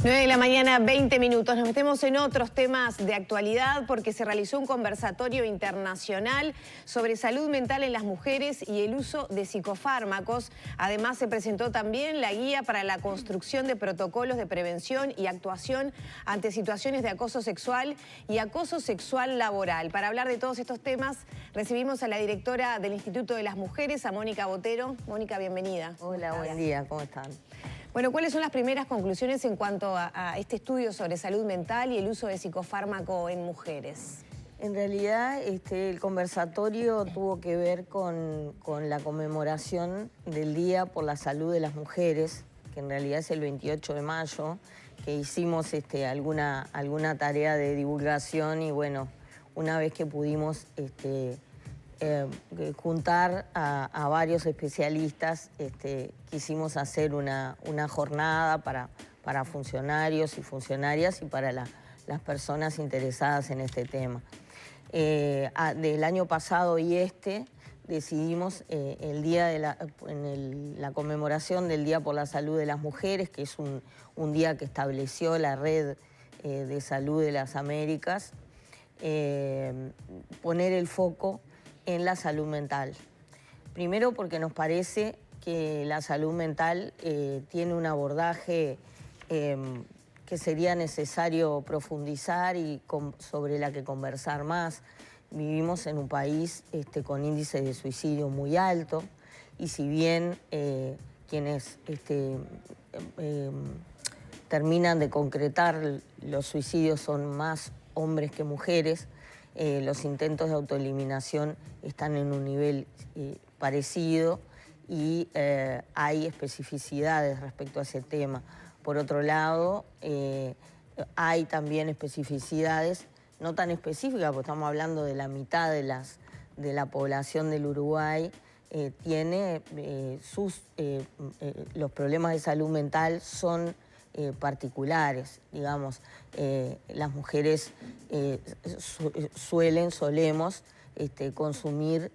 9 de la mañana, 20 minutos. Nos metemos en otros temas de actualidad porque se realizó un conversatorio internacional sobre salud mental en las mujeres y el uso de psicofármacos. Además, se presentó también la guía para la construcción de protocolos de prevención y actuación ante situaciones de acoso sexual y acoso sexual laboral. Para hablar de todos estos temas, recibimos a la directora del Instituto de las Mujeres, a Mónica Botero. Mónica, bienvenida. Hola, buen día, ¿cómo están? Bueno, ¿cuáles son las primeras conclusiones en cuanto a este estudio sobre salud mental y el uso de psicofármaco en mujeres? En realidad, el conversatorio tuvo que ver con la conmemoración del Día por la Salud de las Mujeres, que en realidad es el 28 de mayo, que hicimos alguna tarea de divulgación y bueno, una vez que pudimos juntar a varios especialistas, quisimos hacer una jornada para funcionarios y funcionarias y para las personas interesadas en este tema. Del año pasado y decidimos el día de la conmemoración del Día por la Salud de las Mujeres, que es un día que estableció la Red de Salud de las Américas, poner el foco en la salud mental. Primero porque nos parece que la salud mental tiene un abordaje que sería necesario profundizar y sobre la que conversar más. Vivimos en un país con índice de suicidio muy alto y si bien quienes terminan de concretar los suicidios son más hombres que mujeres, los intentos de autoeliminación están en un nivel parecido y hay especificidades respecto a ese tema. Por otro lado, hay también especificidades no tan específicas, porque estamos hablando de la mitad de la población del Uruguay, tiene los problemas de salud mental son particulares, digamos. Las mujeres solemos consumir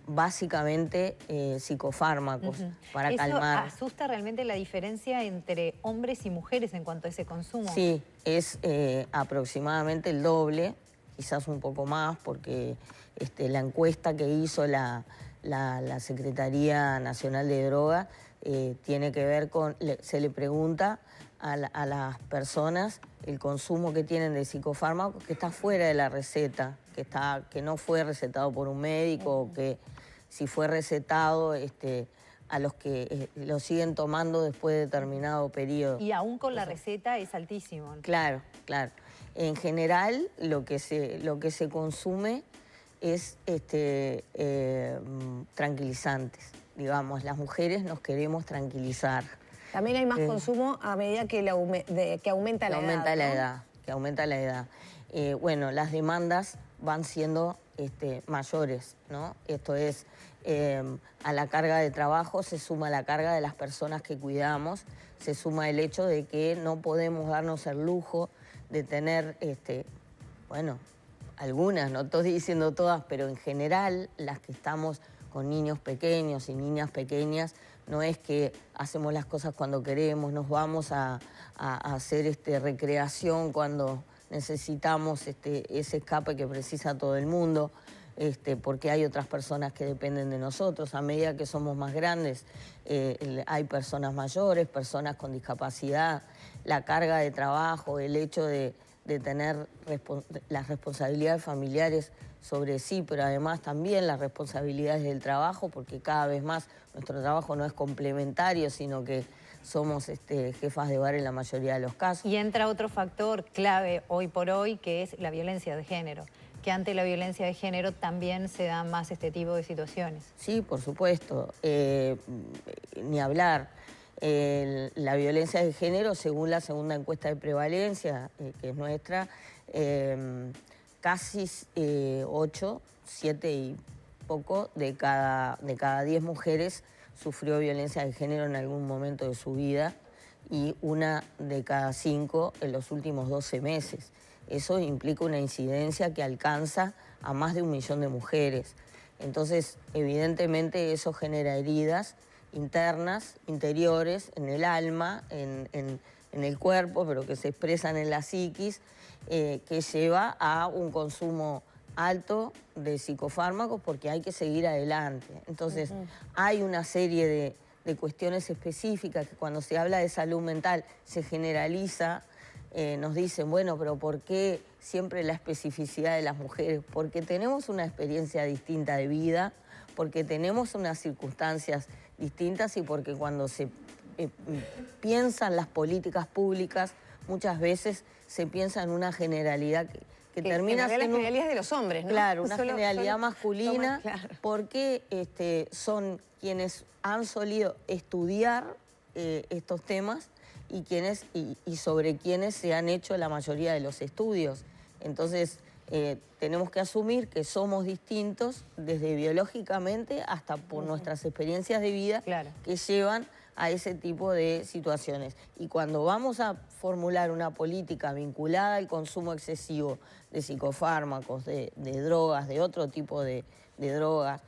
básicamente psicofármacos para calmar. ¿Eso asusta realmente la diferencia entre hombres y mujeres en cuanto a ese consumo? Sí, es aproximadamente el doble, quizás un poco más, porque la encuesta que hizo la Secretaría Nacional de Droga tiene que ver con, se le pregunta a las personas el consumo que tienen de psicofármacos que está fuera de la receta, que no fue recetado por un médico, o que si fue recetado, a los que lo siguen tomando después de determinado periodo. Y aún con la receta es altísimo. Claro, claro. En general, lo que se consume es tranquilizantes. Digamos, las mujeres nos queremos tranquilizar. También hay más consumo a medida que aumenta la edad. Que aumenta la edad. Bueno, las demandas van siendo mayores, ¿no? Esto es, a la carga de trabajo se suma la carga de las personas que cuidamos, se suma el hecho de que no podemos darnos el lujo de tener, bueno, algunas, no estoy diciendo todas, pero en general las que estamos con niños pequeños y niñas pequeñas, no es que hacemos las cosas cuando queremos, nos vamos a hacer recreación cuando necesitamos ese escape que precisa todo el mundo, porque hay otras personas que dependen de nosotros. A medida que somos más grandes, hay personas mayores, personas con discapacidad, la carga de trabajo, el hecho de tener las responsabilidades familiares sobre sí, pero además también las responsabilidades del trabajo, porque cada vez más nuestro trabajo no es complementario, sino que somos jefas de hogar en la mayoría de los casos. Y entra otro factor clave hoy por hoy, que es la violencia de género, que ante la violencia de género también se dan más este tipo de situaciones. Sí, por supuesto, ni hablar. La violencia de género, según la segunda encuesta de prevalencia, que es nuestra, casi 8, 7 y poco de cada 10 mujeres sufrió violencia de género en algún momento de su vida y 1 de cada 5 en los últimos 12 meses. Eso implica una incidencia que alcanza a más de 1 millón de mujeres. Entonces, evidentemente, eso genera heridas internas, interiores, en el alma, en en el cuerpo, pero que se expresan en la psiquis, que lleva a un consumo alto de psicofármacos porque hay que seguir adelante. Entonces, hay una serie de cuestiones específicas que cuando se habla de salud mental se generaliza. Nos dicen, bueno, pero ¿por qué siempre la especificidad de las mujeres? Porque tenemos una experiencia distinta de vida, porque tenemos unas circunstancias distintas y porque cuando se piensan las políticas públicas, muchas veces se piensa en una generalidad que termina siendo... la generalidad de los hombres, ¿no? Claro, una generalidad masculina, claro. Porque son quienes han solido estudiar estos temas y sobre quienes se han hecho la mayoría de los estudios. Entonces, tenemos que asumir que somos distintos desde biológicamente hasta por nuestras experiencias de vida que llevan a ese tipo de situaciones. Y cuando vamos a formular una política vinculada al consumo excesivo de psicofármacos, de drogas, de otro tipo de drogas,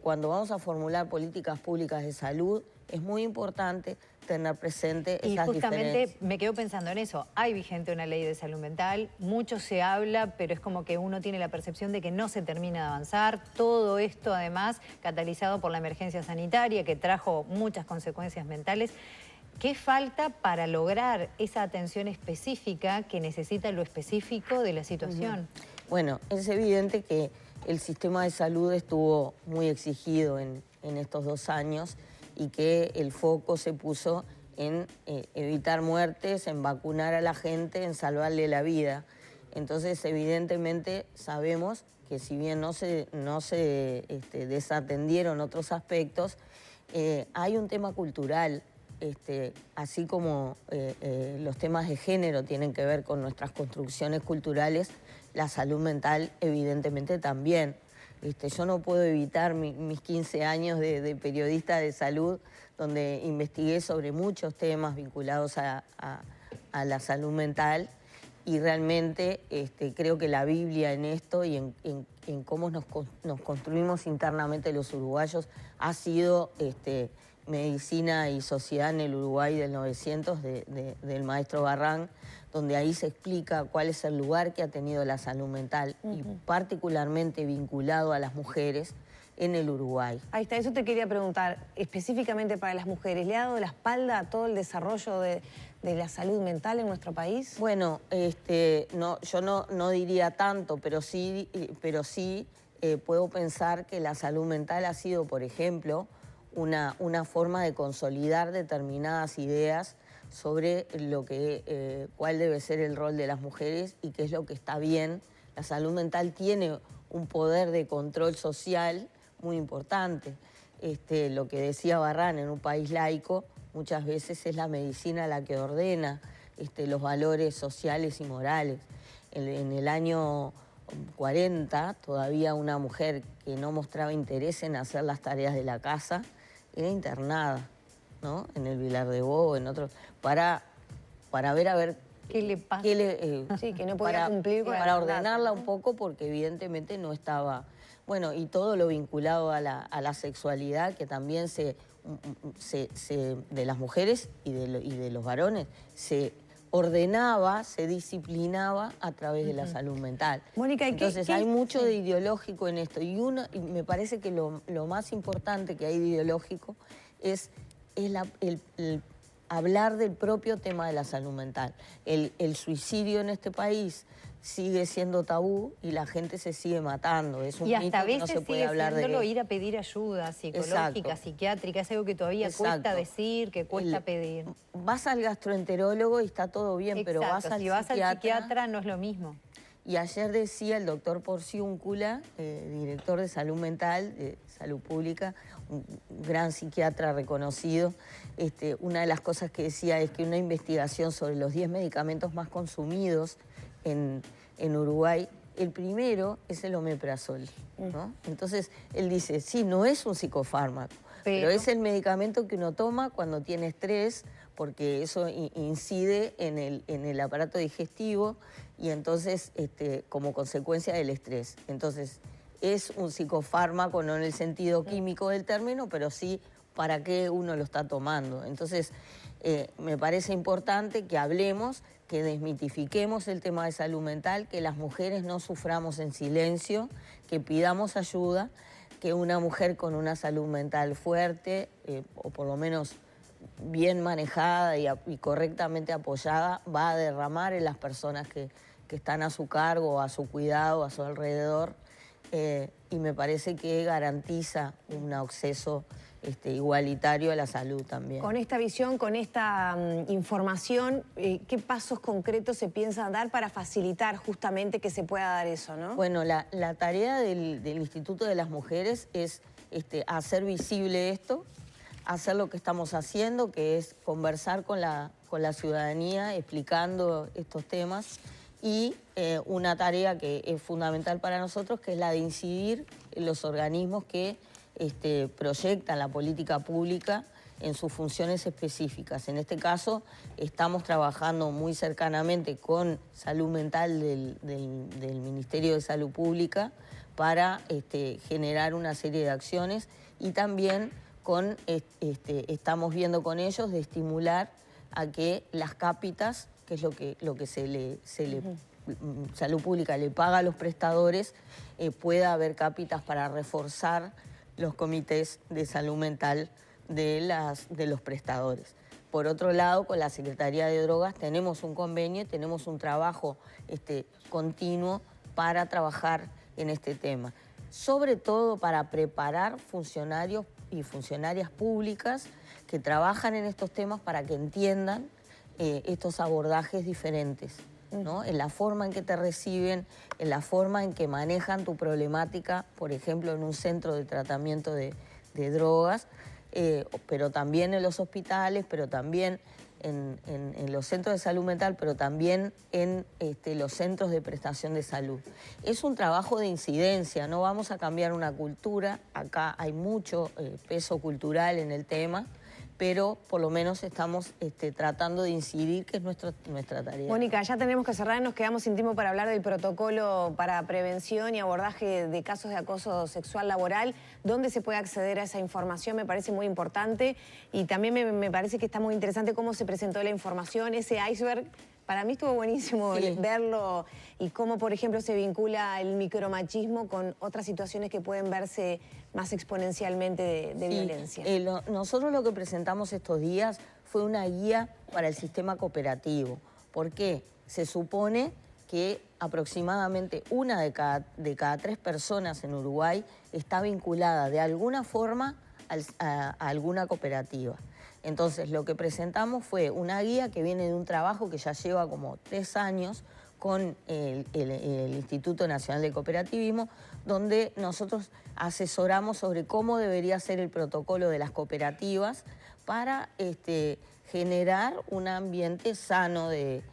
cuando vamos a formular políticas públicas de salud, es muy importante tener presente esas diferencias. Y justamente me quedo pensando en eso. Hay vigente una ley de salud mental, mucho se habla, pero es como que uno tiene la percepción de que no se termina de avanzar. Todo esto, además, catalizado por la emergencia sanitaria, que trajo muchas consecuencias mentales. ¿Qué falta para lograr esa atención específica que necesita lo específico de la situación? Bueno, es evidente que el sistema de salud estuvo muy exigido en estos 2 años y que el foco se puso en evitar muertes, en vacunar a la gente, en salvarle la vida. Entonces, evidentemente, sabemos que si bien no se desatendieron otros aspectos, hay un tema cultural, así como los temas de género tienen que ver con nuestras construcciones culturales, la salud mental evidentemente también. Yo no puedo evitar mis 15 años de periodista de salud, donde investigué sobre muchos temas vinculados a la salud mental y realmente creo que la Biblia en esto y en cómo nos construimos internamente los uruguayos ha sido Medicina y Sociedad en el Uruguay del 900 del maestro Barrán, donde ahí se explica cuál es el lugar que ha tenido la salud mental y particularmente vinculado a las mujeres en el Uruguay. Ahí está, eso te quería preguntar, específicamente para las mujeres, ¿le ha dado la espalda a todo el desarrollo de la salud mental en nuestro país? Bueno, yo no diría tanto, pero sí puedo pensar que la salud mental ha sido, por ejemplo, una forma de consolidar determinadas ideas sobre cuál debe ser el rol de las mujeres y qué es lo que está bien. La salud mental tiene un poder de control social muy importante. Lo que decía Barrán, en un país laico, muchas veces es la medicina la que ordena los valores sociales y morales. En el año 40, todavía una mujer que no mostraba interés en hacer las tareas de la casa era internada, ¿no? En el Vilar de Bo, en otros, para ver ¿qué le pasa? Sí, que no podía cumplir con para ordenarla un poco, porque evidentemente no estaba... Bueno, y todo lo vinculado a la sexualidad, que también de las mujeres y de los varones, se ordenaba, se disciplinaba a través de la salud mental. Mónica, entonces hay mucho de ideológico en esto, y me parece que lo más importante que hay de ideológico es el hablar del propio tema de la salud mental. El suicidio en este país sigue siendo tabú y la gente se sigue matando. Es un y hasta mito a veces que no se puede sigue hablar de ir a pedir ayuda psicológica, psiquiátrica, es algo que todavía cuesta decir, que cuesta pedir. Vas al gastroenterólogo y está todo bien, pero vas al psiquiatra no es lo mismo. Y ayer decía el doctor Porciúncula, director de salud mental, de salud pública, un gran psiquiatra reconocido, una de las cosas que decía es que una investigación sobre los 10 medicamentos más consumidos en Uruguay, el primero es el omeprazol, ¿no? Entonces él dice, sí, no es un psicofármaco, pero es el medicamento que uno toma cuando tiene estrés, porque eso incide en el aparato digestivo y entonces como consecuencia del estrés. Entonces es un psicofármaco, no en el sentido químico del término, pero sí para qué uno lo está tomando. Entonces, me parece importante que hablemos, que desmitifiquemos el tema de salud mental, que las mujeres no suframos en silencio, que pidamos ayuda, que una mujer con una salud mental fuerte, o por lo menos bien manejada y correctamente apoyada, va a derramar en las personas que están a su cargo, a su cuidado, a su alrededor, y me parece que garantiza un acceso igualitario a la salud también. Con esta visión, con esta información, ¿qué pasos concretos se piensan dar para facilitar justamente que se pueda dar eso, ¿no? Bueno, la tarea del Instituto de las Mujeres es hacer visible esto, hacer lo que estamos haciendo, que es conversar con la ciudadanía, explicando estos temas, y una tarea que es fundamental para nosotros, que es la de incidir en los organismos que proyectan la política pública en sus funciones específicas. En este caso, estamos trabajando muy cercanamente con Salud Mental del Ministerio de Salud Pública para generar una serie de acciones, y también estamos viendo con ellos de estimular a que las cápitas, que es lo que Salud Pública le paga a los prestadores, pueda haber cápitas para reforzar los comités de salud mental de los prestadores. Por otro lado, con la Secretaría de Drogas tenemos un convenio y tenemos un trabajo continuo para trabajar en este tema. Sobre todo para preparar funcionarios y funcionarias públicas que trabajan en estos temas para que entiendan estos abordajes diferentes, ¿no? En la forma en que te reciben, en la forma en que manejan tu problemática, por ejemplo, en un centro de tratamiento de drogas, pero también en los hospitales, pero también en los centros de salud mental, pero también en los centros de prestación de salud. Es un trabajo de incidencia, no vamos a cambiar una cultura, acá hay mucho peso cultural en el tema, pero por lo menos estamos tratando de incidir, que es nuestra tarea. Mónica, ya tenemos que cerrar, nos quedamos sin tiempo para hablar del protocolo para prevención y abordaje de casos de acoso sexual laboral. ¿Dónde se puede acceder a esa información? Me parece muy importante, y también me parece que está muy interesante cómo se presentó la información, ese iceberg. Para mí estuvo buenísimo verlo, y cómo, por ejemplo, se vincula el micromachismo con otras situaciones que pueden verse más exponencialmente de violencia. Nosotros lo que presentamos estos días fue una guía para el sistema cooperativo, porque se supone que aproximadamente una de cada 3 personas en Uruguay está vinculada de alguna forma a alguna cooperativa. Entonces, lo que presentamos fue una guía que viene de un trabajo que ya lleva como 3 años con el Instituto Nacional de Cooperativismo, donde nosotros asesoramos sobre cómo debería ser el protocolo de las cooperativas para generar un ambiente sano de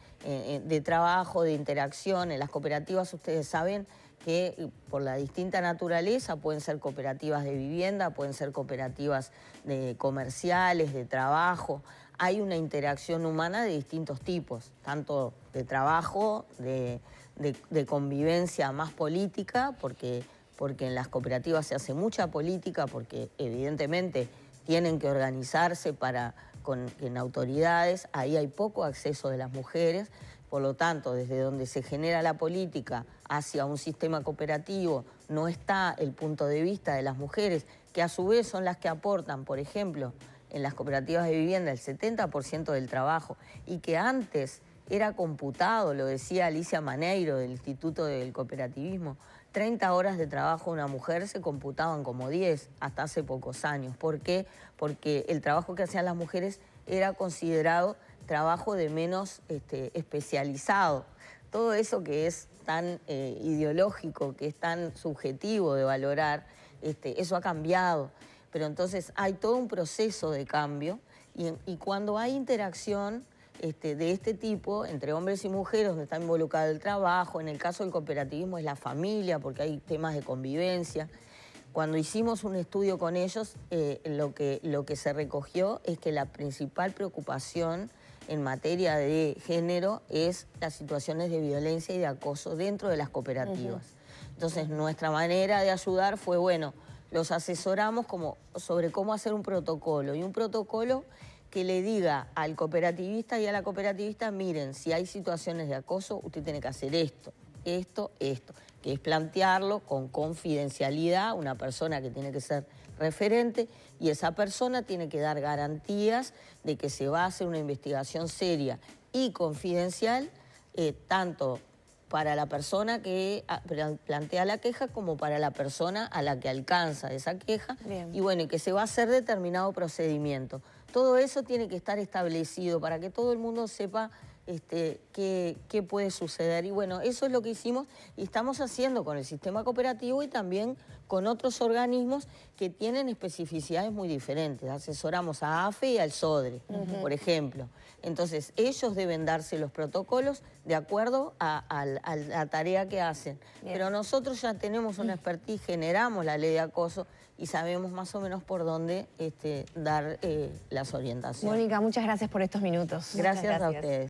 trabajo, de interacción. En las cooperativas, ustedes saben que por la distinta naturaleza pueden ser cooperativas de vivienda, pueden ser cooperativas comerciales, de trabajo. Hay una interacción humana de distintos tipos, tanto de trabajo, de convivencia más política, porque en las cooperativas se hace mucha política, porque evidentemente tienen que organizarse en autoridades, ahí hay poco acceso de las mujeres. Por lo tanto, desde donde se genera la política hacia un sistema cooperativo no está el punto de vista de las mujeres, que a su vez son las que aportan, por ejemplo, en las cooperativas de vivienda el 70% del trabajo, y que antes era computado, lo decía Alicia Maneiro del Instituto del Cooperativismo, 30 horas de trabajo de una mujer se computaban como 10 hasta hace pocos años. ¿Por qué? Porque el trabajo que hacían las mujeres era considerado trabajo de menos especializado. Todo eso que es tan ideológico, que es tan subjetivo de valorar, eso ha cambiado. Pero entonces hay todo un proceso de cambio, y cuando hay interacción de este tipo entre hombres y mujeres, donde está involucrado el trabajo, en el caso del cooperativismo es la familia, porque hay temas de convivencia. Cuando hicimos un estudio con ellos, lo que se recogió es que la principal preocupación en materia de género es las situaciones de violencia y de acoso dentro de las cooperativas. Entonces, nuestra manera de ayudar fue, bueno, los asesoramos sobre cómo hacer un protocolo, y un protocolo que le diga al cooperativista y a la cooperativista, miren, si hay situaciones de acoso, usted tiene que hacer esto, que es plantearlo con confidencialidad, una persona que tiene que ser referente, y esa persona tiene que dar garantías de que se va a hacer una investigación seria y confidencial, tanto para la persona que plantea la queja como para la persona a la que alcanza esa queja. Bien. Y bueno, y que se va a hacer determinado procedimiento. Todo eso tiene que estar establecido para que todo el mundo sepa qué puede suceder. Y bueno, eso es lo que hicimos y estamos haciendo con el sistema cooperativo y también con otros organismos que tienen especificidades muy diferentes. Asesoramos a AFE y al SODRE, por ejemplo. Entonces, ellos deben darse los protocolos de acuerdo a la tarea que hacen. Bien. Pero nosotros ya tenemos una expertise, generamos la ley de acoso y sabemos más o menos por dónde dar las orientaciones. Mónica, muchas gracias por estos minutos. Gracias a ustedes.